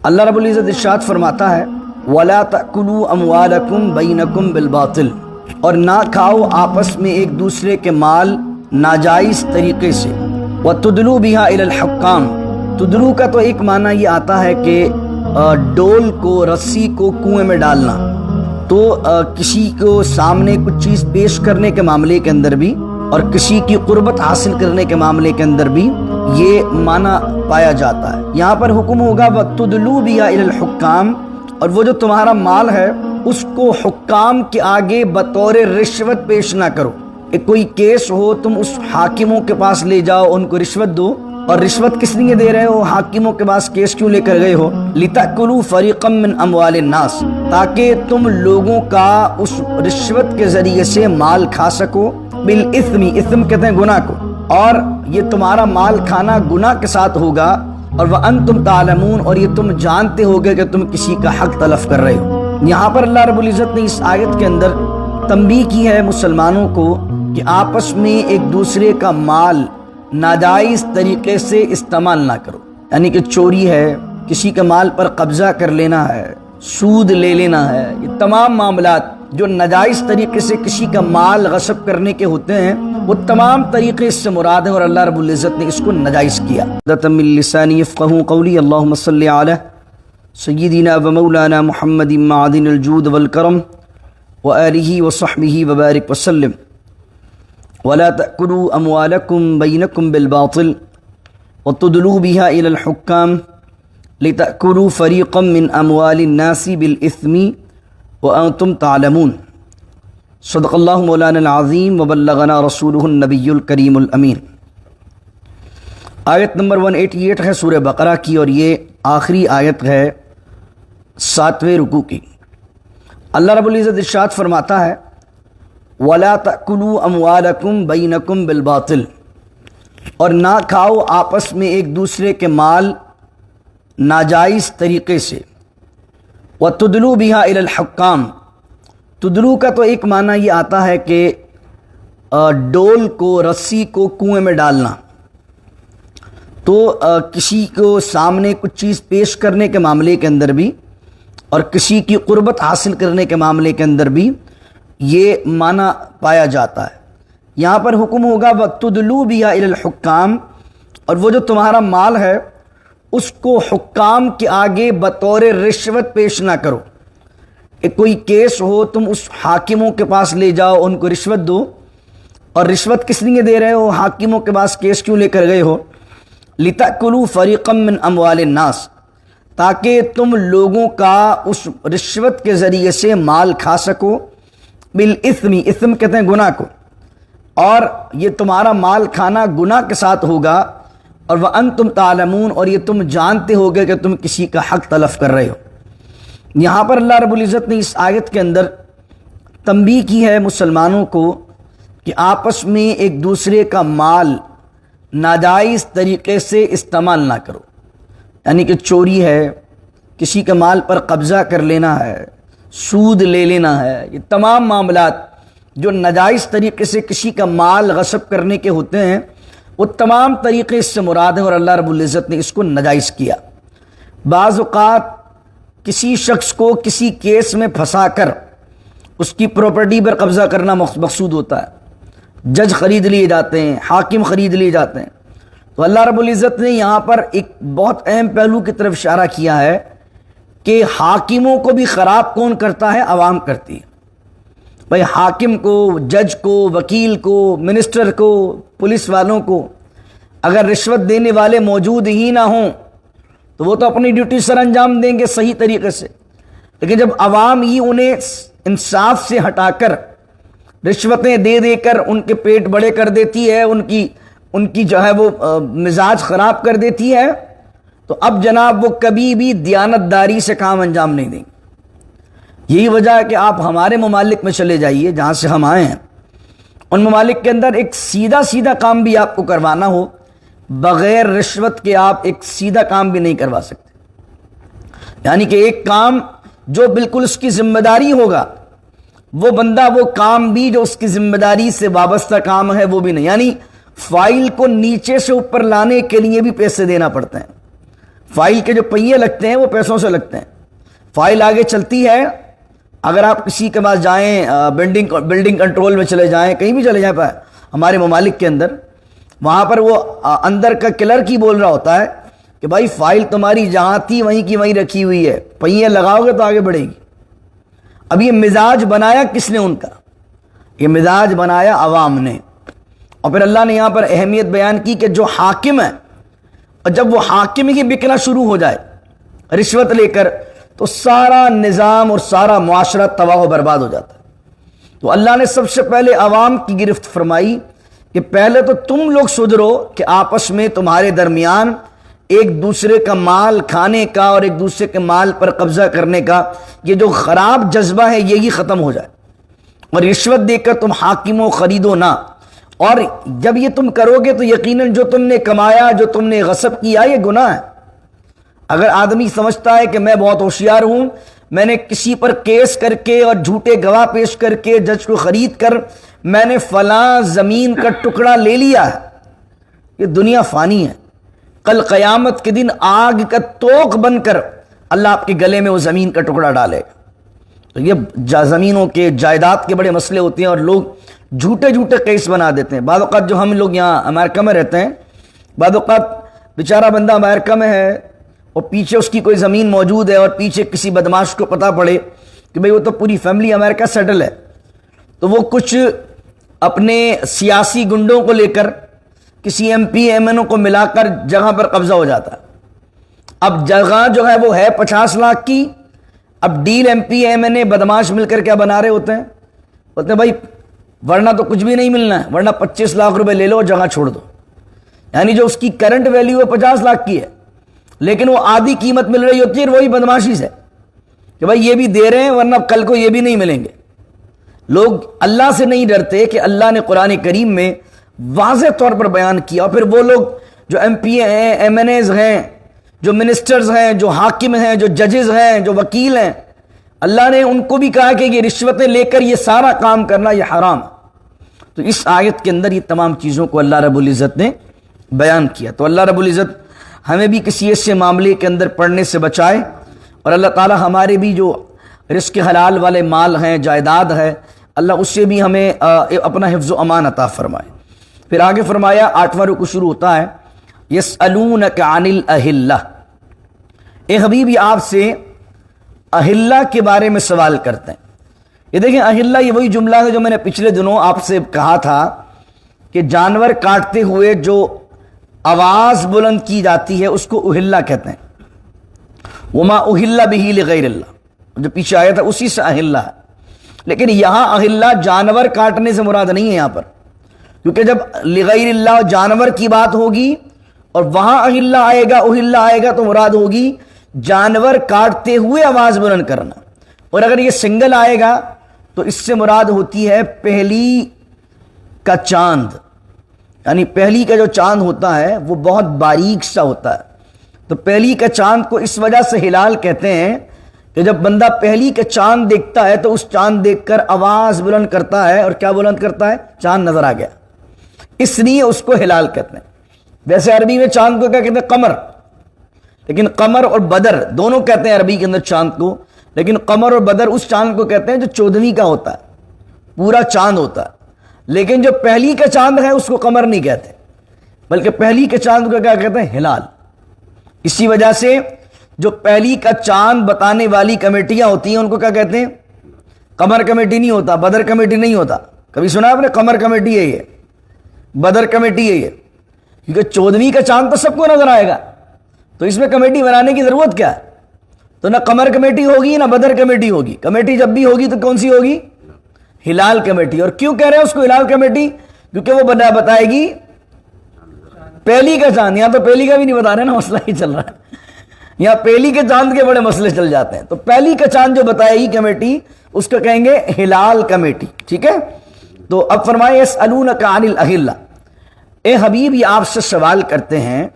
اللہ رب العزت ارشاد فرماتا ہے وَلَا تَأْكُلُوا أَمْوَالَكُمْ بَيْنَكُمْ بِالْبَاطِلِ، اور نہ کھاؤ آپس میں ایک دوسرے کے مال ناجائز طریقے سے۔ وَتُدْلُوا بِهَا إِلَى الْحُكَّامِ، تدلو کا تو ایک معنی یہ آتا ہے کہ ڈول کو، رسی کو کنویں میں ڈالنا، تو کسی کو سامنے کچھ چیز پیش کرنے کے معاملے کے اندر بھی اور کسی کی قربت حاصل کرنے کے معاملے کے اندر بھی یہ معنی پایا جاتا ہے۔ یہاں پر حکم ہوگا وَتُدْلُوا بِهَا إِلَى الْحُكَّامِ، اور وہ جو تمہارا مال ہے اس کو حکام کے آگے بطور رشوت پیش نہ کرو۔ کوئی کیس ہو تم اس حاکموں کے پاس لے جاؤ، ان کو رشوت دو، اور رشوت کس لیے دے رہے ہو؟ حاکموں کے پاس کیس کیوں لے کر گئے ہو؟ لِتَأْكُلُوا فَرِيقًا مِّنْ أَمْوَالِ النَّاسِ، تاکہ تم لوگوں کا اس رشوت کے ذریعے سے مال کھا سکو۔ بالاسم، اسم کہتے ہیں گناہ کو، اور یہ تمہارا مال کھانا گناہ کے ساتھ ہوگا، اور وَأَنْتُمْ تَعْلَمُونَ، اور یہ تم جانتے ہوگے کہ تم کسی کا حق تلف کر رہے ہو۔ یہاں پر اللہ رب العزت نے اس آیت کے اندر تنبیہ کی ہے مسلمانوں کو کہ آپس میں ایک دوسرے کا مال ناجائز طریقے سے استعمال نہ کرو، یعنی کہ چوری ہے، کسی کے مال پر قبضہ کر لینا ہے، سود لے لینا ہے، یہ تمام معاملات جو ناجائز طریقے سے کسی کا مال غصب کرنے کے ہوتے ہیں، وہ تمام طریقے اس سے مراد ہیں، اور اللہ رب العزت نے اس کو ناجائز کیا۔ من لسانی یفقهوا قولی، اللہم صلی علی سیدنا و مولانا محمد معدن الجود والکرم وآلہ وصحبہ وبارک وسلم۔ ولا تأكلوا أموالكم بينكم بالباطل وتدلوا بها إلى الحكام لتأكلوا فريقا من أموال الناس بالإثم وأنتم تعلمون۔ صدق اللہ مولانا العظیم وبلغنا رسولہ النبی الکریم الامین۔ آیت نمبر 188 ہے سورہ بقرہ کی، اور یہ آخری آیت ہے 7ویں رکوع کی۔ اللہ رب العزت ارشاد فرماتا ہے وَلَا تَأْكُلُوا أَمْوَالَكُمْ بَيْنَكُمْ بِالْبَاطِلِ، اور نہ کھاؤ آپس میں ایک دوسرے کے مال ناجائز طریقے سے۔ وَتُدْلُوا بِهَا إِلَى الْحُكَّامِ، تدلو کا تو ایک معنی یہ آتا ہے کہ ڈول کو، رسی کو کنویں میں ڈالنا، تو کسی کو سامنے کچھ چیز پیش کرنے کے معاملے کے اندر بھی اور کسی کی قربت حاصل کرنے کے معاملے کے اندر بھی یہ معنی پایا جاتا ہے۔ یہاں پر حکم ہوگا وَتُدْلُوا بِهَا إِلَى الْحُكَّامِ، اور وہ جو تمہارا مال ہے اس کو حکام کے آگے بطور رشوت پیش نہ کرو۔ کوئی کیس ہو تم اس حاکموں کے پاس لے جاؤ، ان کو رشوت دو، اور رشوت کس لیے دے رہے ہو؟ حاکموں کے پاس کیس کیوں لے کر گئے ہو؟ لِتَأْكُلُوا فَرِيقًا مِّنْ أَمْوَالِ النَّاسِ، تاکہ تم لوگوں کا اس رشوت کے ذریعے سے مال کھا سکو۔ بالاسم، اسم کہتے ہیں گناہ کو، اور یہ تمہارا مال کھانا گناہ کے ساتھ ہوگا، اور وَأَنْتُمْ تَعْلَمُونَ، اور یہ تم جانتے ہوگے کہ تم کسی کا حق تلف کر رہے ہو۔ یہاں پر اللہ رب العزت نے اس آیت کے اندر تنبیہ کی ہے مسلمانوں کو کہ آپس میں ایک دوسرے کا مال ناجائز طریقے سے استعمال نہ کرو، یعنی کہ چوری ہے، کسی کے مال پر قبضہ کر لینا ہے، سود لے لینا ہے، یہ تمام معاملات جو ناجائز طریقے سے کسی کا مال غصب کرنے کے ہوتے ہیں، وہ تمام طریقے اس سے مراد ہیں، اور اللہ رب العزت نے اس کو ناجائز کیا۔ بعض اوقات کسی شخص کو کسی کیس میں پھنسا کر اس کی پراپرٹی پر قبضہ کرنا مقصود ہوتا ہے، جج خرید لیے جاتے ہیں، حاکم خرید لیے جاتے ہیں، تو اللہ رب العزت نے یہاں پر ایک بہت اہم پہلو کی طرف اشارہ کیا ہے کہ حاکموں کو بھی خراب کون کرتا ہے؟ عوام کرتی ہے۔ بھائی حاکم کو، جج کو، وکیل کو، منسٹر کو، پولیس والوں کو اگر رشوت دینے والے موجود ہی نہ ہوں تو وہ تو اپنی ڈیوٹی سر انجام دیں گے صحیح طریقے سے، لیکن جب عوام ہی انہیں انصاف سے ہٹا کر رشوتیں دے دے کر ان کے پیٹ بڑے کر دیتی ہے، ان کی جو ہے وہ مزاج خراب کر دیتی ہے، تو اب جناب وہ کبھی بھی دیانتداری سے کام انجام نہیں دیں گے۔ یہی وجہ ہے کہ آپ ہمارے ممالک میں چلے جائیے جہاں سے ہم آئے ہیں، ان ممالک کے اندر ایک سیدھا کام بھی آپ کو کروانا ہو، بغیر رشوت کے آپ ایک سیدھا کام بھی نہیں کروا سکتے، یعنی کہ ایک کام جو بالکل اس کی ذمہ داری ہوگا، وہ بندہ وہ کام بھی جو اس کی ذمہ داری سے وابستہ کام ہے وہ بھی نہیں، یعنی فائل کو نیچے سے اوپر لانے کے لیے بھی پیسے دینا پڑتے ہیں، فائل کے جو پہیے لگتے ہیں وہ پیسوں سے لگتے ہیں. فائل آگے چلتی ہے. اگر آپ کسی کے پاس جائیں، بلڈنگ کنٹرول میں چلے جائیں، کہیں بھی چلے جائیں ہمارے ممالک کے اندر، وہاں پر وہ اندر کا کلرک ہی بول رہا ہوتا ہے کہ بھائی فائل تمہاری جہاں تھی وہیں کی وہیں رکھی ہوئی ہے، پہیے لگاؤ گے تو آگے بڑھے گی. اب یہ مزاج بنایا کس نے ان کا؟ یہ مزاج بنایا عوام نے. اور پھر اللہ نے یہاں پر اہمیت بیان کی کہ جو حاکم ہے، اور جب وہ حاکم ہی بکنا شروع ہو جائے رشوت لے کر، تو سارا نظام اور سارا معاشرہ تباہ و برباد ہو جاتا ہے. تو اللہ نے سب سے پہلے عوام کی گرفت فرمائی کہ پہلے تو تم لوگ سدھرو کہ آپس میں تمہارے درمیان ایک دوسرے کا مال کھانے کا اور ایک دوسرے کے مال پر قبضہ کرنے کا یہ جو خراب جذبہ ہے یہی ختم ہو جائے. اور رشوت دے کر تم حاکموں خریدو نہ. اور جب یہ تم کرو گے تو یقیناً جو تم نے کمایا، جو تم نے غصب کیا، یہ گناہ ہے. اگر آدمی سمجھتا ہے کہ میں بہت ہوشیار ہوں، میں نے کسی پر کیس کر کے اور جھوٹے گواہ پیش کر کے جج کو خرید کر میں نے فلاں زمین کا ٹکڑا لے لیا ہے، یہ دنیا فانی ہے. کل قیامت کے دن آگ کا توق بن کر اللہ آپ کے گلے میں وہ زمین کا ٹکڑا ڈالے گا. تو یہ زمینوں کے جائیداد کے بڑے مسئلے ہوتے ہیں اور لوگ جھوٹے جھوٹے کیس بنا دیتے ہیں. بعض اوقات جو ہم لوگ یہاں امریکہ میں رہتے ہیں، بعض اوقات بیچارہ بندہ امریکہ میں ہے اور پیچھے اس کی کوئی زمین موجود ہے اور پیچھے کسی بدماش کو پتہ پڑے کہ بھئی وہ تو پوری فیملی امریکہ سیٹل ہے، تو وہ کچھ اپنے سیاسی گنڈوں کو لے کر کسی ایم پی ایم این او کو ملا کر جگہ پر قبضہ ہو جاتا ہے. اب جگہ جو ہے وہ ہے 50 لاکھ کی. اب deal M P M N A بدماش مل کر کیا بنا رہے ہوتے ہیں؟ بولتے ہیں بھائی ورنہ تو کچھ بھی نہیں ملنا ہے، ورنہ 25 لاکھ روپے لے لو اور جگہ چھوڑ دو. یعنی جو اس کی کرنٹ ویلیو ہے 50 لاکھ کی ہے، لیکن وہ آدھی قیمت مل رہی ہوتی ہے وہی بدماشی سے کہ بھائی یہ بھی دے رہے ہیں ورنہ کل کو یہ بھی نہیں ملیں گے. لوگ اللہ سے نہیں ڈرتے کہ اللہ نے قرآن کریم میں واضح طور پر بیان کیا. اور پھر وہ لوگ جو ایم پی ہیں، ایم این ایز ہیں، جو منسٹرز ہیں، جو حاکم ہیں، جو ججز ہیں، جو وکیل ہیں، اللہ نے ان کو بھی کہا کہ یہ رشوتیں لے کر یہ سارا کام کرنا یہ حرام. تو اس آیت کے اندر یہ تمام چیزوں کو اللہ رب العزت نے بیان کیا. تو اللہ رب العزت ہمیں بھی کسی ایسے معاملے کے اندر پڑنے سے بچائے، اور اللہ تعالی ہمارے بھی جو رزق حلال والے مال ہیں، جائیداد ہے، اللہ اس سے بھی ہمیں اپنا حفظ و امان عطا فرمائے. پھر آگے فرمایا 8واں رکوع شروع ہوتا ہے یسألونک عن الاہلہ. اے حبیب یہ آپ سے اہلہ کے بارے میں سوال کرتے ہیں. یہ دیکھیں اہلہ یہ وہی جملہ ہے جو میں نے پچھلے دنوں آپ سے کہا تھا کہ جانور کاٹتے ہوئے جو آواز بلند کی جاتی ہے اس کو اہلہ کہتے ہیں. وما اہل بہ لغیر اللہ، جو پیچھے آیا تھا اسی سے اہلہ ہے. لیکن یہاں اہلہ جانور کاٹنے سے مراد نہیں ہے یہاں پر، کیونکہ جب لغیر اللہ جانور کی بات ہوگی اور وہاں اہلہ آئے گا تو مراد ہوگی جانور کاٹتے ہوئے آواز بلند کرنا. اور اگر یہ سنگل آئے گا تو اس سے مراد ہوتی ہے پہلی کا چاند. یعنی پہلی کا جو چاند ہوتا ہے وہ بہت باریک سا ہوتا ہے. تو پہلی کا چاند کو اس وجہ سے ہلال کہتے ہیں کہ جب بندہ پہلی کا چاند دیکھتا ہے تو اس چاند دیکھ کر آواز بلند کرتا ہے. اور کیا بلند کرتا ہے؟ چاند نظر آ گیا، اس لیے اس کو ہلال کہتے ہیں. ویسے عربی میں چاند کو کیا کہتے ہیں؟ قمر. لیکن قمر اور بدر دونوں کہتے ہیں عربی کے اندر چاند کو، لیکن قمر اور بدر اس چاند کو کہتے ہیں جو 14ویں کا ہوتا ہے، پورا چاند ہوتا ہے. لیکن جو پہلی کا چاند ہے اس کو قمر نہیں کہتے، بلکہ پہلی کے چاند کو کیا کہتے ہیں؟ ہلال. اسی وجہ سے جو پہلی کا چاند بتانے والی کمیٹیاں ہوتی ہیں ان کو کیا کہتے ہیں؟ قمر کمیٹی نہیں ہوتا، بدر کمیٹی نہیں ہوتا. کبھی سنا آپ نے؟ قمر کمیٹی ہے یہ، بدر کمیٹی ہے یہ. کیونکہ 14ویں کا چاند تو سب کو نظر آئے گا، تو اس میں کمیٹی بنانے کی ضرورت کیا ہے؟ تو نہ قمر کمیٹی ہوگی نہ بدر کمیٹی ہوگی. کمیٹی جب بھی ہوگی تو کون سی ہوگی؟ ہلال کمیٹی. اور کیوں کہہ رہے ہیں اس کو ہلال کمیٹی؟ کیونکہ وہ بتائے گی پہلی کا چاند. یہاں تو پہلی کا بھی نہیں بتا رہے نا، مسئلہ ہی چل رہا ہے. یہاں پہلی کے چاند کے بڑے مسئلے چل جاتے ہیں. تو پہلی کا چاند جو بتائے گی کمیٹی اس کو کہیں گے ہلال کمیٹی. ٹھیک ہے. تو اب فرمائے یسألونک عن الاہلہ. اے حبیب یہ آپ سے سوال کرتے ہیں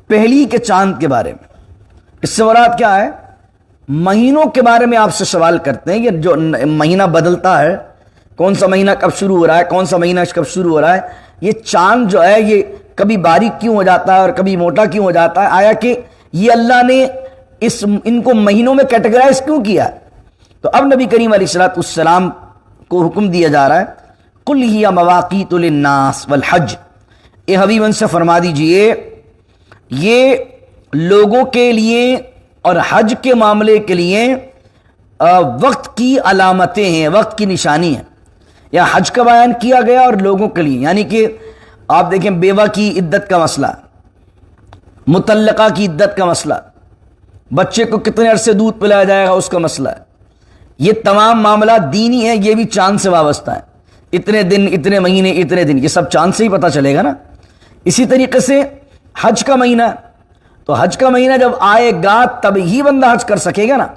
پہلی کے چاند کے بارے میں. اس سے مراد کیا ہے؟ مہینوں کے بارے میں آپ سے سوال کرتے ہیں. یہ جو مہینہ بدلتا ہے، کون سا مہینہ کب شروع ہو رہا ہے، کون سا مہینہ کب شروع ہو رہا ہے، یہ چاند جو ہے یہ کبھی باریک کیوں ہو جاتا ہے اور کبھی موٹا کیوں ہو جاتا ہے؟ آیا کہ یہ اللہ نے ان کو مہینوں میں کیٹیگرائز کیوں کیا؟ تو اب نبی کریم علیہ الصلوۃ والسلام کو حکم دیا جا رہا ہے قل ہی مواقیت للناس والحج، اے حبیب ان سے فرما دیجئے یہ لوگوں کے لیے اور حج کے معاملے کے لیے وقت کی علامتیں ہیں، وقت کی نشانی ہیں۔ یا حج کا بیان کیا گیا اور لوگوں کے لیے، یعنی کہ آپ دیکھیں بیوہ کی عدت کا مسئلہ، مطلقہ کی عدت کا مسئلہ، بچے کو کتنے عرصے دودھ پلایا جائے گا اس کا مسئلہ ہے، یہ تمام معاملات دینی ہیں، یہ بھی چاند سے وابستہ ہیں، اتنے دن، اتنے مہینے، اتنے دن، یہ سب چاند سے ہی پتہ چلے گا نا۔ اسی طریقے سے حج کا مہینہ، تو حج کا مہینہ جب آئے گا تب ہی بندہ حج کر سکے گا نا۔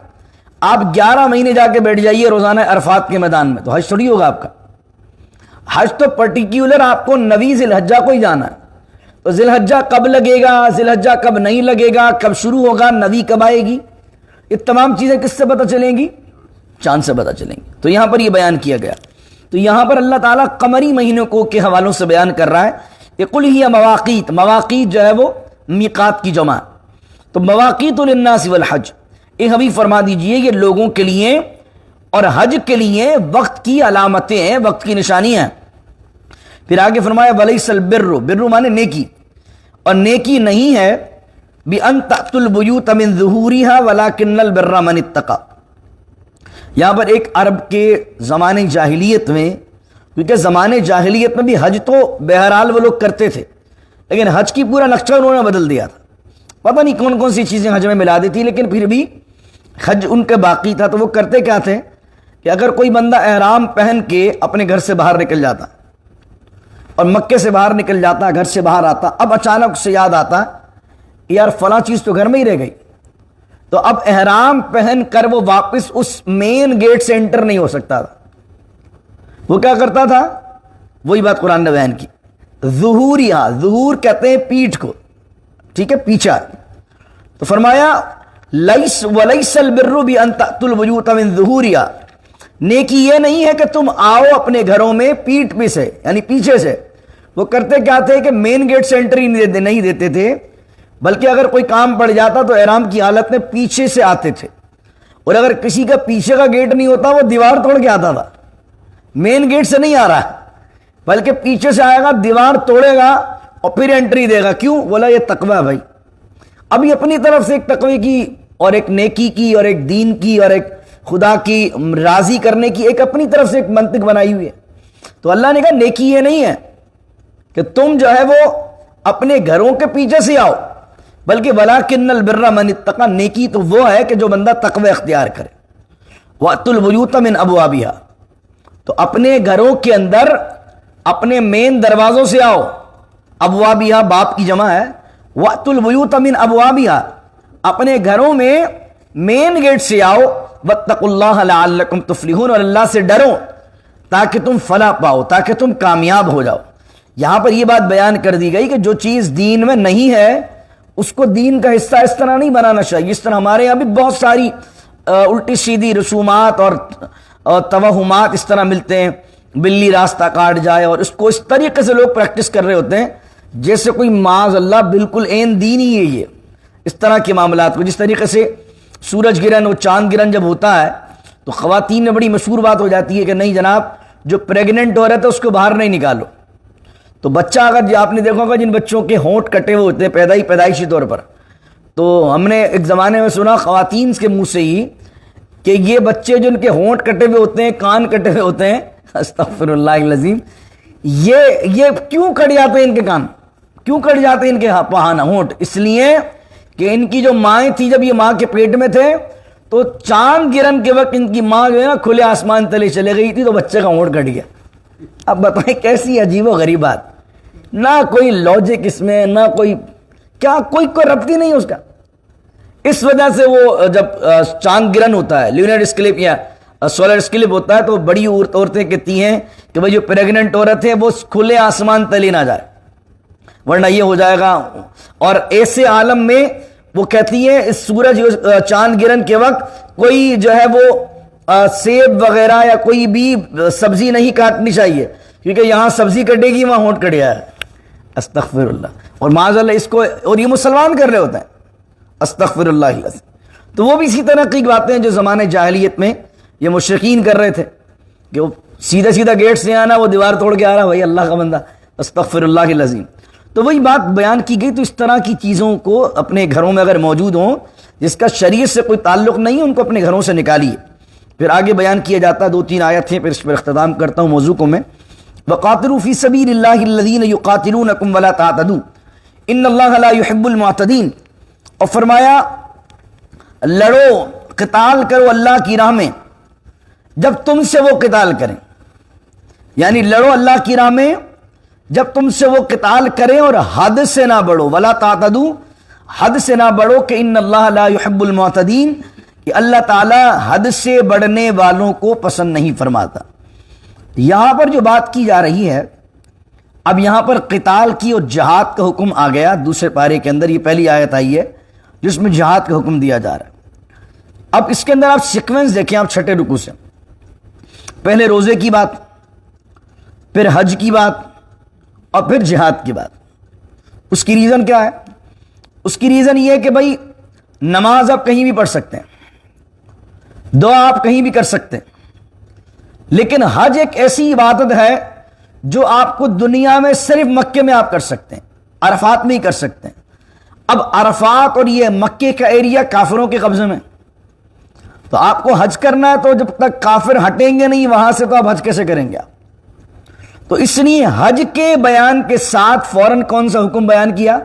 آپ 11 مہینے جا کے بیٹھ جائیے روزانہ عرفات کے میدان میں، تو حج تھوڑی ہوگا آپ کا۔ حج تو پرٹیکیولر آپ کو 9 ذی الحجہ کو ہی جانا ہے، تو ذی الحجہ کب لگے گا، ذی الحجہ کب نہیں لگے گا، کب شروع ہوگا، 9 کب آئے گی، یہ تمام چیزیں کس سے پتہ چلیں گی؟ چاند سے پتہ چلیں گی۔ تو یہاں پر یہ بیان کیا گیا، تو یہاں پر اللہ تعالیٰ قمری مہینوں کو کے حوالوں سے بیان کر رہا ہے کہ قل ہی مواقیت، مواقیت جو ہے وہ میقات کی جمع، تو مواقیت للناس والحج، اے حبیب فرما دیجئے یہ لوگوں کے لیے اور حج کے لیے وقت کی علامتیں ہیں، وقت کی نشانی ہیں۔ پھر آگے فرمایا ولیس البر، بر مانے نیکی، اور نیکی نہیں ہے بأن تأتوا البیوت من ظہورها ولکن البر من اتقى۔ یہاں پر ایک عرب کے زمانے جاہلیت میں، کیونکہ زمانے جاہلیت میں بھی حج تو بہرحال وہ لوگ کرتے تھے، لیکن حج کی پورا نقشہ انہوں نے بدل دیا تھا، پتہ نہیں کون کون سی چیزیں حج میں ملا دی تھی، لیکن پھر بھی حج ان کے باقی تھا۔ تو وہ کرتے کیا تھے کہ اگر کوئی بندہ احرام پہن کے اپنے گھر سے باہر نکل جاتا اور مکے سے باہر نکل جاتا، گھر سے باہر آتا، اب اچانک سے یاد آتا یار فلاں چیز تو گھر میں ہی رہ گئی، تو اب احرام پہن کر وہ واپس اس مین گیٹ سے انٹر نہیں ہو سکتا تھا۔ وہ کیا کرتا تھا؟ وہی بات قرآن نے بیان کی، ظہوریہ، ظہور کہتے ہیں پیٹھ کو، ٹھیک ہے، پیچھا۔ تو فرمایا لیس ولیس البر بأن تأتوا البیوت من ظہورها، نیکی یہ نہیں ہے کہ تم آؤ اپنے گھروں میں پیٹھ پہ سے، یعنی پیچھے سے۔ وہ کرتے کیا تھے کہ مین گیٹ سے انٹری نہیں دیتے تھے، بلکہ اگر کوئی کام پڑ جاتا تو احرام کی حالت میں پیچھے سے آتے تھے، اور اگر کسی کا پیچھے کا گیٹ نہیں ہوتا وہ دیوار توڑ کے آتا تھا، مین گیٹ سے نہیں آ رہا ہے بلکہ پیچھے سے آئے گا، دیوار توڑے گا اور پھر انٹری دے گا۔ کیوں؟ بولا یہ تقوی ہے بھائی، ابھی اپنی طرف سے ایک تقوی کی اور ایک نیکی کی اور ایک دین کی اور ایک خدا کی راضی کرنے کی ایک اپنی طرف سے ایک منطق بنائی ہوئی ہے۔ تو اللہ نے کہا نیکی یہ نہیں ہے کہ تم جو ہے وہ اپنے گھروں کے پیچھے سے آؤ، بلکہ ولیکن البر من اتقى، نیکی تو وہ ہے کہ جو بندہ تقوی اختیار کرے۔ وَأْتُوا الْبُيُوتَ مِنْ أَبْوَابِهَا، تو اپنے گھروں کے اندر اپنے مین دروازوں سے آؤ، ابوابیہ باپ کی جمع ہے، وَأْتُوا الْبُيُوتَ مِنْ أَبْوَابِهَا، اپنے گھروں میں مین گیٹ سے آؤ، وَاتَّقُوا اللَّهَ لَعَلَّكُمْ تُفْلِحُونَ، اور اللہ سے ڈرو تاکہ تم فلاح پاؤ، تاکہ تم کامیاب ہو جاؤ۔ یہاں پر یہ بات بیان کر دی گئی کہ جو چیز دین میں نہیں ہے اس کو دین کا حصہ اس طرح نہیں بنانا چاہیے۔ اس طرح ہمارے یہاں بھی بہت ساری الٹی سیدھی رسومات اور توہمات اس طرح ملتے ہیں، بلی راستہ کاٹ جائے، اور اس کو اس طریقے سے لوگ پریکٹس کر رہے ہوتے ہیں جیسے کوئی معاذ اللہ بالکل عین دین ہی ہے یہ، اس طرح کے معاملات کو۔ جس طریقے سے سورج گرہن اور چاند گرہن جب ہوتا ہے تو خواتین میں بڑی مشہور بات ہو جاتی ہے کہ نہیں جناب جو پریگننٹ ہو رہا تھا اس کو باہر نہیں نکالو۔ تو بچہ اگر آپ نے دیکھا ہوگا جن بچوں کے ہونٹ کٹے ہوئے ہوتے ہیں پیدائشی طور پر، تو ہم نے ایک زمانے میں سنا خواتین کے منہ سے ہی کہ یہ بچے جو ان کے ہونٹ کٹے ہوئے ہوتے ہیں، کان کٹے ہوئے ہوتے ہیں، استغفر اللہ العظیم، یہ کیوں کٹ جاتے ہیں ان کے کان، کیوں کٹ جاتے ہیں ان کے پہانا ہونٹ؟ اس لیے کہ ان کی جو مائیں تھی جب یہ ماں کے پیٹ میں تھے تو چاند گرہن کے وقت ان کی ماں جو ہے نا کھلے آسمان تلے چلے گئی تھی تو بچے کا ہونٹ کٹ گیا۔ اب بتائیں کیسی عجیب و غریب بات، نہ کوئی لاجک اس میں، نہ کوئی کیا، کوئی ربط ہی نہیں اس کا۔ اس وجہ سے وہ جب چاند گرہن ہوتا ہے، لونر اسکلپ یا سولر اسکلپ ہوتا ہے، تو بڑی عورتیں کہتی ہیں کہ بھائی جو پریگننٹ عورت ہے وہ کھلے آسمان تلے نہ جائے ورنہ یہ ہو جائے گا۔ اور ایسے عالم میں وہ کہتی ہے اس سورج چاند گرہن کے وقت کوئی جو ہے وہ سیب وغیرہ یا کوئی بھی سبزی نہیں کاٹنی چاہیے، کیونکہ یہاں سبزی کٹے گی وہاں ہونٹ کٹ جائے۔ استغفر اللہ، اور معاذ اللہ اس کو، اور یہ مسلمان کر رہے ہوتے ہیں۔ استغفر اللہ العظیم۔ تو وہ بھی اسی طرح کی باتیں جو زمانے جاہلیت میں یہ مشرکین کر رہے تھے کہ وہ سیدھا سیدھا گیٹ سے آنا، وہ دیوار توڑ کے آ رہا، بھائی اللہ کا بندہ استغفر اللہ العظیم۔ تو وہی بات بیان کی گئی۔ تو اس طرح کی چیزوں کو اپنے گھروں میں اگر موجود ہوں جس کا شریعت سے کوئی تعلق نہیں ہے، ان کو اپنے گھروں سے نکالیے۔ پھر آگے بیان کیا جاتا ہے، 2-3 آیت ہیں، پھر اس پر اختتام کرتا ہوں موضوع کو میں۔ وَقَاتِلُوا فِي سَبِيلِ اللَّهِ الَّذِينَ يُقَاتِلُونَكُمْ وَلَا تَعْتَدُوا إِنَّ اللَّهَ لَا يُحِبُّ الْمُعْتَدِينَ۔ اور فرمایا لڑو، قتال کرو اللہ کی راہ میں جب تم سے وہ قتال کریں، یعنی لڑو اللہ کی راہ میں جب تم سے وہ قتال کریں، اور حد سے نہ بڑھو، ولا تعتدوا، حد سے نہ بڑھو، کہ ان اللہ لا يحب المعتدین، کہ اللہ تعالی حد سے بڑھنے والوں کو پسند نہیں فرماتا۔ یہاں پر جو بات کی جا رہی ہے، اب یہاں پر قتال کی اور جہاد کا حکم آ گیا دوسرے پارے کے اندر۔ یہ پہلی آیت آئی ہے جس میں جہاد کا حکم دیا جا رہا ہے۔ اب اس کے اندر آپ سیکوینس دیکھیں، آپ چھٹے رکوع سے پہلے روزے کی بات، پھر حج کی بات، اور پھر جہاد کی بات۔ اس کی ریزن کیا ہے؟ اس کی ریزن یہ ہے کہ بھائی نماز آپ کہیں بھی پڑھ سکتے ہیں، دعا آپ کہیں بھی کر سکتے ہیں، لیکن حج ایک ایسی عبادت ہے جو آپ کو دنیا میں صرف مکے میں آپ کر سکتے ہیں، عرفات میں ہی کر سکتے ہیں۔ اب عرفات اور یہ مکے کا ایریا کافروں کے قبضے میں، تو آپ کو حج کرنا ہے، تو جب تک کافر ہٹیں گے نہیں وہاں سے، تو آپ حج کیسے کریں گے آپ؟ تو اس لیے حج کے بیان کے ساتھ فوراً کون سا حکم بیان کیا؟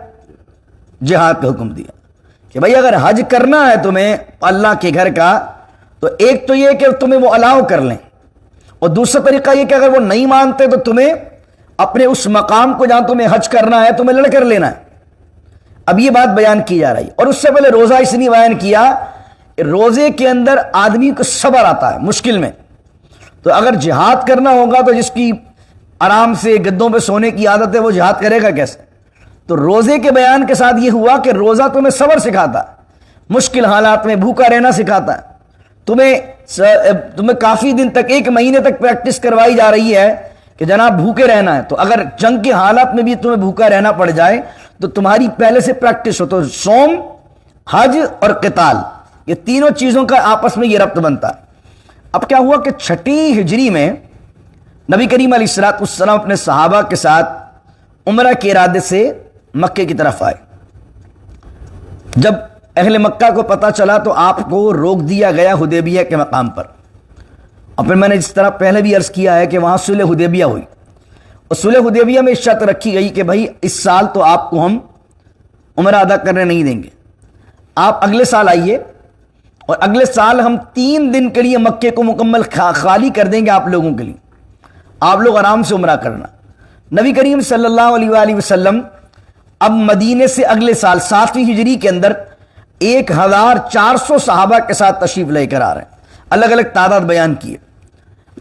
جہاد کا حکم دیا کہ بھائی اگر حج کرنا ہے تمہیں اللہ کے گھر کا، تو ایک تو یہ کہ تمہیں وہ الاؤ کر لیں، اور دوسرا طریقہ یہ کہ اگر وہ نہیں مانتے تو تمہیں اپنے اس مقام کو جہاں تمہیں حج کرنا ہے تمہیں لڑ کر لینا ہے۔ اب یہ بات بیان کی جا رہی ہے۔ اور اس سے پہلے روزہ اس لیے بیان کیا، روزے کے اندر آدمی کو صبر آتا ہے مشکل میں، تو اگر جہاد کرنا ہوگا تو جس کی آرام سے گدوں پہ سونے کی عادت ہے وہ جہاد کرے گا کیسے؟ تو روزے کے بیان کے ساتھ یہ ہوا کہ روزہ تمہیں صبر سکھاتا ہے، مشکل حالات میں بھوکا رہنا سکھاتا ہے، تمہیں کافی دن تک، 1 مہینے تک پریکٹس کروائی جا رہی ہے کہ جناب بھوکے رہنا ہے، تو اگر جنگ کے حالات میں بھی تمہیں بھوکا رہنا پڑ جائے تو تمہاری پہلے سے پریکٹس ہو۔ تو صوم، حج اور قتال، یہ تینوں چیزوں کا آپس میں یہ ربط بنتا ہے۔ اب کیا ہوا کہ 6 ہجری میں نبی کریم علیہ الصلوۃ والسلام اپنے صحابہ کے ساتھ عمرہ کے ارادے سے مکے کی طرف آئے۔ جب اہل مکہ کو پتہ چلا تو آپ کو روک دیا گیا حدیبیہ کے مقام پر، اور پھر میں نے جس طرح پہلے بھی عرض کیا ہے کہ وہاں صلح حدیبیہ ہوئی، اور صلح حدیبیہ میں شرط رکھی گئی کہ بھائی اس سال تو آپ کو ہم عمرہ ادا کرنے نہیں دیں گے، آپ اگلے سال آئیے، اور اگلے سال ہم 3 دن کے لیے مکے کو مکمل خالی کر دیں گے آپ لوگوں کے لیے، آپ لوگ آرام سے عمرہ کرنا۔ نبی کریم صلی اللہ علیہ وآلہ وسلم اب مدینے سے اگلے سال 7ویں ہجری کے اندر 1400 صحابہ کے ساتھ تشریف لے کر آ رہے ہیں، الگ الگ تعداد بیان کیے۔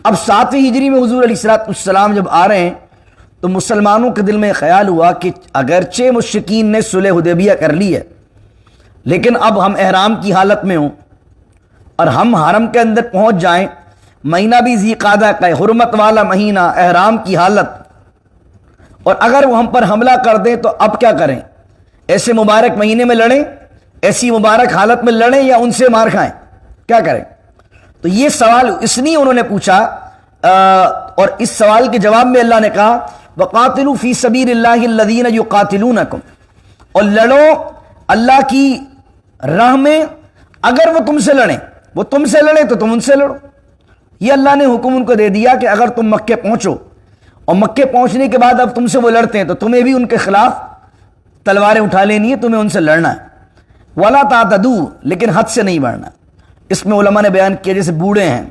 اب 7ویں ہجری میں حضور علیہ السلام جب آ رہے ہیں تو مسلمانوں کے دل میں خیال ہوا کہ اگرچہ مشرکین نے صلح حدیبیہ کر لی ہے، لیکن اب ہم احرام کی حالت میں ہوں اور ہم حرم کے اندر پہنچ جائیں، مہینہ بھی ذی قعدہ کا ہے، حرمت والا مہینہ، احرام کی حالت، اور اگر وہ ہم پر حملہ کر دیں تو اب کیا کریں؟ ایسے مبارک مہینے میں لڑیں، ایسی مبارک حالت میں لڑیں، یا ان سے مار کھائیں؟ کیا کریں؟ تو یہ سوال اس لیے انہوں نے پوچھا، اور اس سوال کے جواب میں اللہ نے کہا وَقَاتِلُوا فِي سَبِيلِ اللَّهِ الَّذِينَ يُقَاتِلُونَكُمْ، اور لڑو اللہ کی راہ میں اگر وہ تم سے لڑیں، وہ تم سے لڑیں تو تم ان سے لڑو۔ یہ اللہ نے حکم ان کو دے دیا کہ اگر تم مکے پہنچو، اور مکے پہنچنے کے بعد اب تم سے وہ لڑتے ہیں تو تمہیں بھی ان کے خلاف تلواریں اٹھا لینی ہے، تمہیں ان سے لڑنا ہے۔ وَلَا تَعْتَدُوا، لیکن حد سے نہیں بڑھنا۔ اس میں علماء نے بیان کیا جیسے بوڑھے ہیں،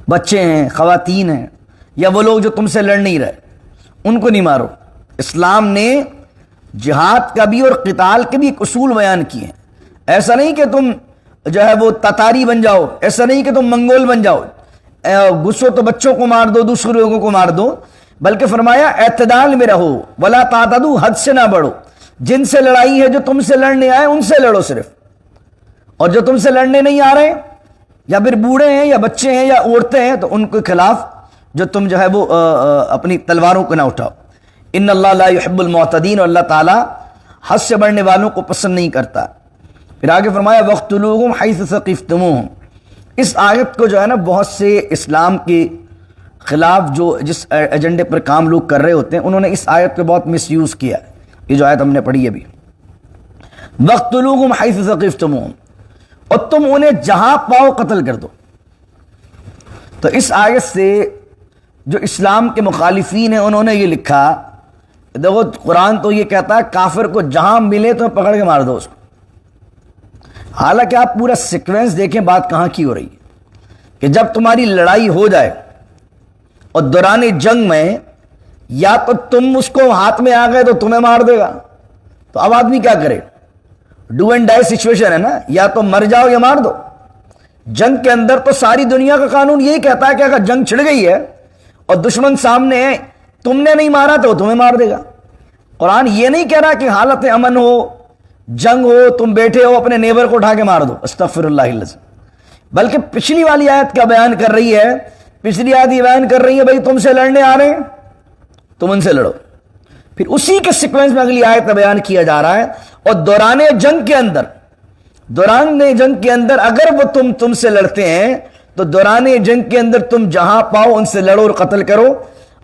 بچے ہیں، خواتین ہیں، یا وہ لوگ جو تم سے لڑ نہیں رہے، ان کو نہیں مارو۔ اسلام نے جہاد کا بھی اور قتال کے بھی ایک اصول بیان کیے ہیں۔ ایسا نہیں کہ تم جو ہے وہ تتاری بن جاؤ، ایسا نہیں کہ تم منگول بن جاؤ، غصو تو بچوں کو مار دو، دوسرے لوگوں کو مار دو، بلکہ فرمایا اعتدال میں رہو، ولا تعتدوا، حد سے نہ بڑھو۔ جن سے لڑائی ہے جو تم سے لڑنے آئے ان سے لڑو صرف، اور جو تم سے لڑنے نہیں آ رہے، یا پھر بوڑھے ہیں یا بچے ہیں یا عورتیں ہیں، تو ان کے خلاف جو تم جو ہے وہ اپنی تلواروں کو نہ اٹھاؤ۔ ان اللہ لا يحب المعتدین، اور اللہ تعالیٰ حد سے بڑھنے والوں کو پسند نہیں کرتا۔ پھر آگے فرمایا وَاقْتُلُوهُمْ حَيْثُ ثَقِفْتُمُوهُمْ. اس آیت کو جو ہے نا بہت سے اسلام کے خلاف جو جس ایجنڈے پر کام لوگ کر رہے ہوتے ہیں انہوں نے اس آیت کو بہت مس یوز کیا ہے. یہ جو آیت ہم نے پڑھی ابھی وَاقْتُلُوهُمْ حَيْثُ ثَقِفْتُمُوهُمْ، اور تم انہیں جہاں پاؤ قتل کر دو. تو اس آیت سے جو اسلام کے مخالفین ہیں انہوں نے یہ لکھا، دیکھو قرآن تو یہ کہتا ہے کافر کو جہاں ملے تو پکڑ کے مار دو اس کو. حالانکہ آپ پورا سیکوینس دیکھیں بات کہاں کی ہو رہی ہے کہ جب تمہاری لڑائی ہو جائے اور دوران جنگ میں یا تو تم اس کو ہاتھ میں آ گئے تو تمہیں مار دے گا، تو اب آدمی کیا کرے؟ ڈو اینڈ ڈائی سچویشن ہے نا، یا تو مر جاؤ یا مار دو. جنگ کے اندر تو ساری دنیا کا قانون یہی کہتا ہے کہ اگر جنگ چھڑ گئی ہے اور دشمن سامنے ہے، تم نے نہیں مارا تو تمہیں مار دے گا. قرآن یہ نہیں کہہ رہا کہ حالت امن ہو، جنگ ہو، تم بیٹھے ہو اپنے نیبر کو اٹھا کے مار دو، استغفر اللہ العظیم. بلکہ پچھلی والی آیت کا بیان کر رہی ہے، پچھلی آیت یہ بیان کر رہی ہے بھائی تم سے لڑنے آ رہے ہیں تم ان سے لڑو. پھر اسی کے سیکوینس میں اگلی آیت کا بیان کیا جا رہا ہے. اور دوران جنگ کے اندر اگر وہ تم سے لڑتے ہیں تو دوران جنگ کے اندر تم جہاں پاؤ ان سے لڑو اور قتل کرو.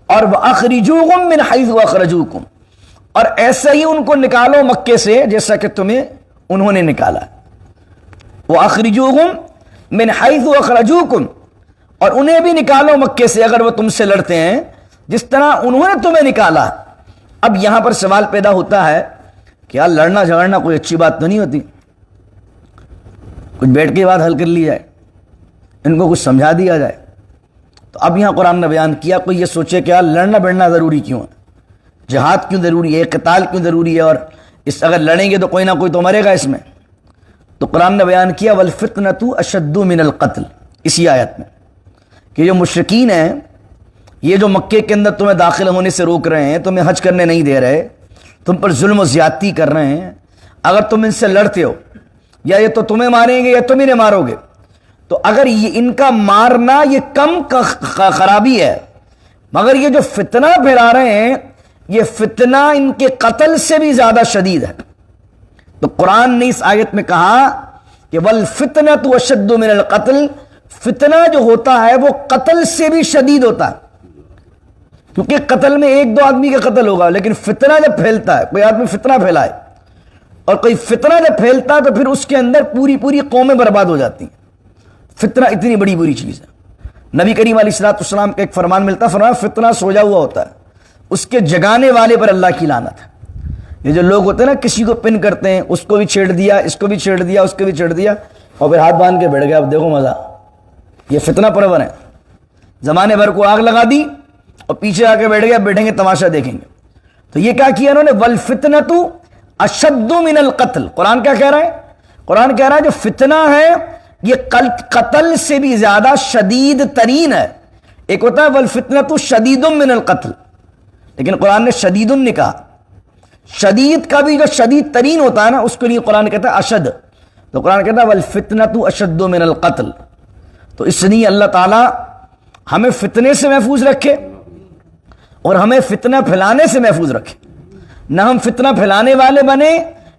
اور وَأَخْرِجُوهُم مِّنْ حَيْثُ أَخْرَجُوكُمْ، اور ایسے ہی ان کو نکالو مکے سے جیسا کہ تمہیں انہوں نے نکالا. وَأَخْرِجُوهُم مِّنْ حَيْثُ أَخْرَجُوكُمْ، اور انہیں بھی نکالو مکے سے اگر وہ تم سے لڑتے ہیں جس طرح انہوں نے تمہیں نکالا. اب یہاں پر سوال پیدا ہوتا ہے کہ یار لڑنا جھگڑنا کوئی اچھی بات تو نہیں ہوتی، کچھ بیٹھ کے بات حل کر لی جائے، ان کو کچھ سمجھا دیا جائے. تو اب یہاں قرآن نے بیان کیا کوئی یہ سوچے کہ یار لڑنا بڑھنا ضروری کیوں ہے، جہاد کیوں ضروری ہے، قتال کیوں ضروری ہے، اور اس اگر لڑیں گے تو کوئی نہ کوئی تو مرے گا اس میں. تو قرآن نے بیان کیا وَالْفِتْنَةُ أَشَدُّ مِنَ الْقَتْلِ، اسی آیت میں کہ جو مشرکین ہیں یہ جو مکے کے اندر تمہیں داخل ہونے سے روک رہے ہیں، تمہیں حج کرنے نہیں دے رہے، تم پر ظلم و زیادتی کر رہے ہیں، اگر تم ان سے لڑتے ہو یا یہ تو تمہیں ماریں گے یا تم انہیں مارو گے، تو اگر یہ ان کا مارنا یہ کم خرابی ہے، مگر یہ جو فتنہ پھیلا رہے ہیں یہ فتنہ ان کے قتل سے بھی زیادہ شدید ہے. تو قرآن نے اس آیت میں کہا کہ وَالْفِتْنَةُ أَشَدُّ مِنَ الْقَتْلِ، فتنہ جو ہوتا ہے وہ قتل سے بھی شدید ہوتا ہے. کیونکہ قتل میں ایک دو آدمی کا قتل ہوگا، لیکن فتنہ جب پھیلتا ہے، کوئی آدمی فتنہ پھیلائے اور کوئی فتنہ جب پھیلتا ہے تو پھر اس کے اندر پوری پوری قومیں برباد ہو جاتی ہیں. فتنہ اتنی بڑی بری چیز ہے. نبی کریم علیہ الصلوۃ والسلام کا ایک فرمان ملتا، فرمایا فتنہ سویا ہوا ہوتا ہے، اس کے جگانے والے پر اللہ کی لعنت ہے. یہ جو لوگ ہوتے ہیں نا کسی کو پن کرتے ہیں، اس کو بھی چھیڑ دیا، اس کو بھی چھیڑ دیا، اس کو بھی چھیڑ دیا، اور پھر ہاتھ باندھ کے بیٹھ گیا، اب دیکھو مزہ. یہ فتنہ پرور ہے. زمانے بھر کو آگ لگا دی اور پیچھے آ کے بیٹھ گیا، بیٹھیں گے تماشا دیکھیں گے. تو یہ کیا کیا انہوں نے وَالْفِتْنَةُ أَشَدُّ مِنَ الْقَتْلِ. قرآن کیا کہہ رہا ہے؟ قرآن کہہ رہا ہے جو فتنہ ہے یہ قتل سے بھی زیادہ شدید ترین ہے. ایک ہوتا ہے وَالْفِتْنَةُ شَدِيدٌ مِنَ الْقَتْلِ، لیکن قرآن نے شدید نے کہا. شدید کا بھی جو شدید ترین ہوتا ہے نا اس کے لیے قرآن کہتا ہے اشد. تو قرآن کہتا ہے وَالْفِتْنَةُ أَشَدُّ مِنَ الْقَتْلِ. تو اس لیے اللہ تعالیٰ ہمیں فتنے سے محفوظ رکھے اور ہمیں فتنہ پھیلانے سے محفوظ رکھے. نہ ہم فتنہ پھیلانے والے بنے،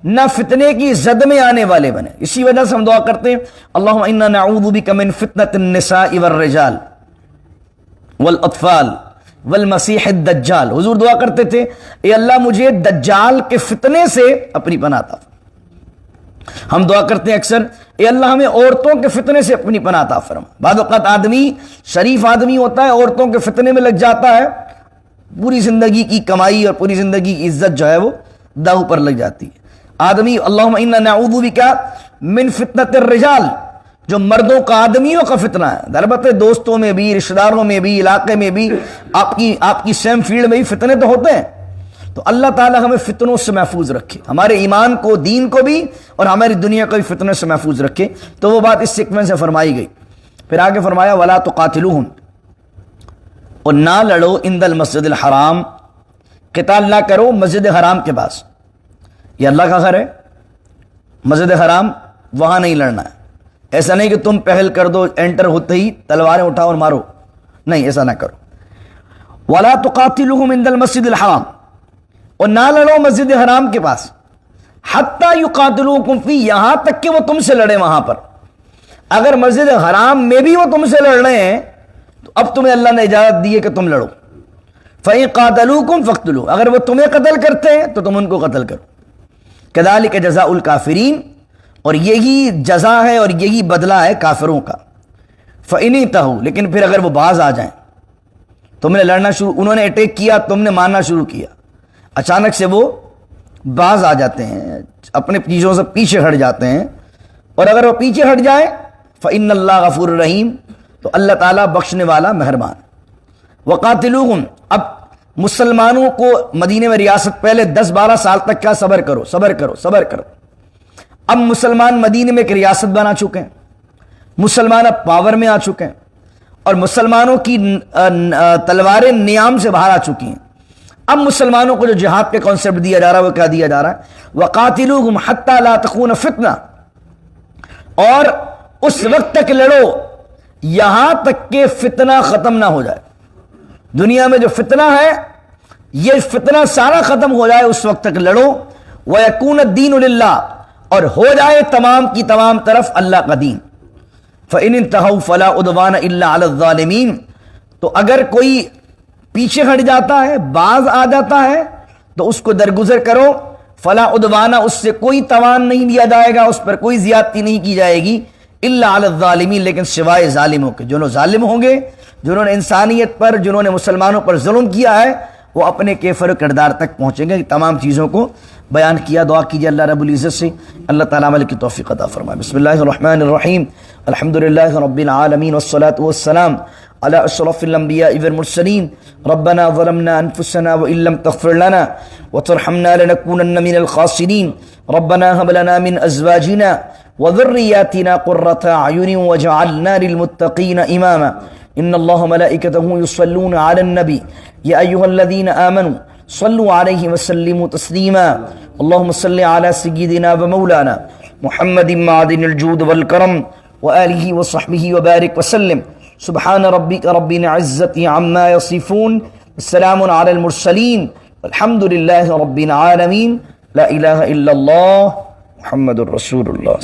نہ فتنے کی زد میں آنے والے بنے. اسی وجہ سے ہم دعا کرتے ہیں اللہم انا نعوذ بک من فتنة النساء والرجال والاطفال والمسیح الدجال. حضور دعا کرتے تھے اے اللہ مجھے دجال کے فتنے سے اپنی پناہ عطا. ہم دعا کرتے ہیں اکثر اے اللہ ہمیں عورتوں کے فتنے سے اپنی پناہ عطا فرما. بعض اوقات آدمی شریف آدمی ہوتا ہے، عورتوں کے فتنے میں لگ جاتا ہے، پوری زندگی کی کمائی اور پوری زندگی کی عزت جو ہے وہ داؤ پر لگ جاتی ہے. آدمی اللہم انا نعوذ بک من فتنة الرجال، جو مردوں کا آدمیوں کا فتنہ ہے. البتہ دوستوں میں بھی، رشتہ داروں میں بھی، علاقے میں بھی، آپ کی سیم فیلڈ میں بھی فتنے تو ہوتے ہیں. تو اللہ تعالی ہمیں فتنوں سے محفوظ رکھے، ہمارے ایمان کو، دین کو بھی، اور ہماری دنیا کو بھی فتنے سے محفوظ رکھے. تو وہ بات اس سیکوینس سے فرمائی گئی. پھر آگے فرمایا ولا تقاتلوہم، اور نہ لڑو عند المسجد الحرام، قتال نہ کرو مسجد حرام کے پاس. یہ اللہ کا گھر ہے، مسجد حرام، وہاں نہیں لڑنا ہے. ایسا نہیں کہ تم پہل کر دو، انٹر ہوتے ہی تلواریں اٹھاؤ اور مارو، نہیں ایسا نہ کرو. ولا تقاتلوہم عند المسجد الحرام، اور نہ لڑو مسجد حرام کے پاس، حتی یقاتلوکم فی، یہاں تک کہ وہ تم سے لڑے وہاں پر. اگر مسجد حرام میں بھی وہ تم سے لڑ رہے ہیں تو اب تمہیں اللہ نے اجازت دی ہے کہ تم لڑو. فَإِن قَاتَلُوكُمْ فَاقْتُلُوا، اگر وہ تمہیں قتل کرتے ہیں تو تم ان کو قتل کرو. كَذَلِكَ جَزَاءُ الْكَافِرِينَ، اور یہی جزا ہے اور یہی بدلہ ہے کافروں کا. فَإِنِ انتَهُوا، لیکن پھر اگر وہ باز آ جائیں، تم نے لڑنا شروع، انہوں نے اٹیک کیا، تم نے مارنا شروع کیا، اچانک سے وہ باز آ جاتے ہیں، اپنے چیزوں سے پیچھے ہٹ جاتے ہیں، اور اگر وہ پیچھے ہٹ جائیں فَإِنَّ اللَّهَ غَفُورٌ رَحِيمٌ، تو اللہ تعالیٰ بخشنے والا مہربان. وَقَاتِلُوهُمْ، اب مسلمانوں کو مدینے میں ریاست، پہلے 10-12 سال تک کیا صبر کرو صبر کرو صبر کرو. اب مسلمان مدینے میں ایک ریاست بنا چکے ہیں، مسلمان اب پاور میں آ چکے ہیں، اور مسلمانوں کی تلواریں نیام سے باہر آ چکی ہیں. اب مسلمانوں کو جو جہاد کے کانسیپٹ دیا جا رہا ہے وہ کیا دیا جا رہا ہے؟ وَقَاتِلُوهُمْ حَتَّى لَا تَكُونَ فِتْنَةٌ، اور اس وقت تک لڑو یہاں تک کہ فتنہ ختم نہ ہو جائے. دنیا میں جو فتنہ ہے یہ فتنہ سارا ختم ہو جائے، اس وقت تک لڑو. وَيَكُونَ الدِّينُ لِلَّهِ، اور ہو جائے تمام کی تمام طرف اللہ کا دین. فَإِنِ انْتَهَوْا فَلَا عُدْوَانَ إِلَّا عَلَى الظَّالِمِينَ، تو اگر کوئی پیچھے ہٹ جاتا ہے، باز آ جاتا ہے، تو اس کو درگزر کرو. فلا عدوانہ، اس سے کوئی توان نہیں لیا جائے گا، اس پر کوئی زیادتی نہیں کی جائے گی. الا علی الظالمین، لیکن سوائے ظالموں کے. جو لوگ ظالم ہوں گے، جنہوں نے انسانیت پر، جنہوں نے مسلمانوں پر ظلم کیا ہے، وہ اپنے کیفر و کردار تک پہنچیں گے. تمام چیزوں کو بیان کیا. دعا کیجیے اللہ رب العزت سے اللہ تعالیٰ عمل کی توفیق عطا فرمائے. بسم اللہ الرحمن الرحیم، الحمدللہ رب العالمین والصلاة والسلام على أشرف الأنبياء والمرسلين. ربنا ظلمنا أنفسنا وإن لم تغفر لنا وترحمنا لنكونن من الخاسرين. ربنا هب لنا من أزواجنا وذرياتنا قرة أعين واجعلنا للمتقين إماما. إن الله ملائكته يصلون على النبي يا أيها الذين آمنوا صلوا عليه وسلموا تسليما. اللهم صل على سيدنا ومولانا محمد معدن الجود والكرم وآله وصحبه وبارك وسلم. سبحان ربك رب العزة عما يصفون، السلام على المرسلين، الحمد لله رب العالمين. لا إله إلا الله محمد رسول الله.